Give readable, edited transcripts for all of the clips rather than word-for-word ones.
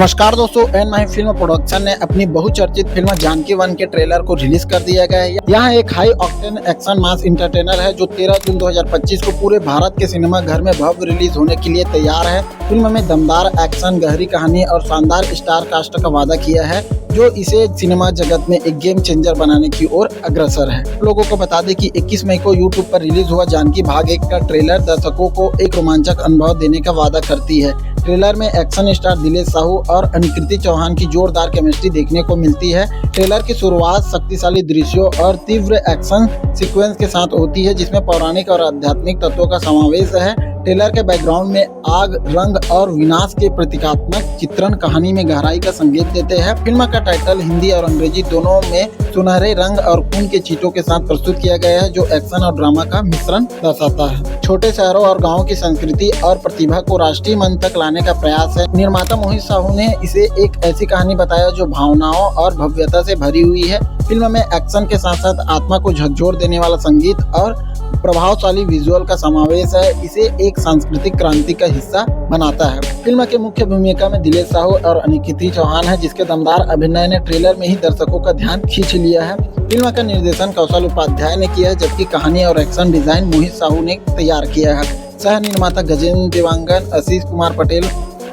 नमस्कार दोस्तों, एन माही film production ने अपनी बहुचर्चित फिल्म जानकी 1 के ट्रेलर को रिलीज कर दिया गया है। यहाँ एक हाई ऑक्टेन एक्शन मास इंटरटेनर है जो 13 जून 2025 को पूरे भारत के सिनेमा घर में भव्य रिलीज होने के लिए तैयार है। फिल्म में दमदार एक्शन, गहरी कहानी और शानदार स्टार कास्ट का वादा किया है जो इसे सिनेमा जगत में एक गेम चेंजर बनाने की ओर अग्रसर है। लोगों को बता दें कि 21 मई को यूट्यूब पर रिलीज हुआ जानकी भाग 1 का ट्रेलर दर्शकों को एक रोमांचक अनुभव देने का वादा करती है। ट्रेलर में एक्शन स्टार दिलेश साहू और अनिकृति चौहान की जोरदार केमिस्ट्री देखने को मिलती है। ट्रेलर की शुरुआत शक्तिशाली दृश्यों और तीव्र एक्शन सीक्वेंस के साथ होती है जिसमें पौराणिक और आध्यात्मिक तत्वों का समावेश है। ट्रेलर के बैकग्राउंड में आग, रंग और विनाश के प्रतीकात्मक चित्रण कहानी में गहराई का संकेत देते हैं। फिल्म का टाइटल हिंदी और अंग्रेजी दोनों में सुनहरे रंग और खून के छींटों के साथ प्रस्तुत किया गया है जो एक्शन और ड्रामा का मिश्रण दर्शाता है। छोटे शहरों और गाँव की संस्कृति और प्रतिभा को राष्ट्रीय मंच तक लाने का प्रयास है। निर्माता मोहित साहू ने इसे एक ऐसी कहानी बताया जो भावनाओं और भव्यता से भरी हुई है। फिल्म में एक्शन के साथ साथ आत्मा को झकझोर देने वाला संगीत और प्रभावशाली विजुअल का समावेश है। इसे एक सांस्कृतिक क्रांति का हिस्सा बनाता है। फिल्म के मुख्य भूमिका में दिलेश साहू और अनिकृति चौहान है जिसके दमदार अभिनय ने ट्रेलर में ही दर्शकों का ध्यान खींच लिया है। फिल्म का निर्देशन कौशल उपाध्याय ने किया है जबकि कहानी और एक्शन डिजाइन मोहित साहू ने तैयार किया है। सह निर्माता गजेंद्र देवांगन, आशीष कुमार पटेल,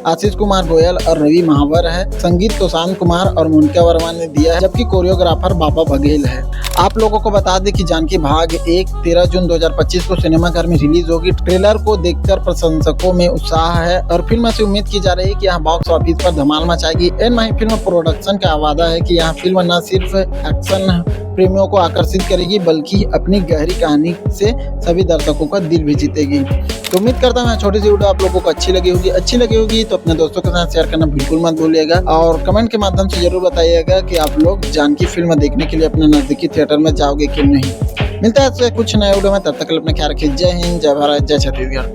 आशीष कुमार गोयल और रवि महावर है। संगीत तो शांत कुमार और मोनिका वर्मा ने दिया है जबकि कोरियोग्राफर बाबा बघेल है। आप लोगों को बता दें कि जानकी भाग 1 13 जून 2025 को सिनेमाघर में रिलीज होगी। ट्रेलर को देखकर प्रशंसकों में उत्साह है और फिल्म से उम्मीद की जा रही है कि यहाँ बॉक्स ऑफिस पर धमाल मचाएगी। एन माही फिल्म प्रोडक्शन का वादा है कि यहाँ फिल्म न सिर्फ एक्शन प्रेमियों को आकर्षित करेगी बल्कि अपनी गहरी कहानी से सभी दर्शकों का दिल भी जीतेगी। तो उम्मीद करता हूँ छोटी सी वीडियो आप लोगों को अच्छी लगी होगी तो अपने दोस्तों के साथ शेयर करना बिल्कुल मत भूलिएगा और कमेंट के माध्यम से जरूर बताइएगा कि आप लोग जानकी फिल्म देखने के लिए अपने नजदीकी थिएटर में जाओगे कि नहीं। मिलता है कुछ नए वीडियो में, तब तक अपना ख्याल रखिए। जय हिंद, जय भारत, जय छत्तीसगढ़।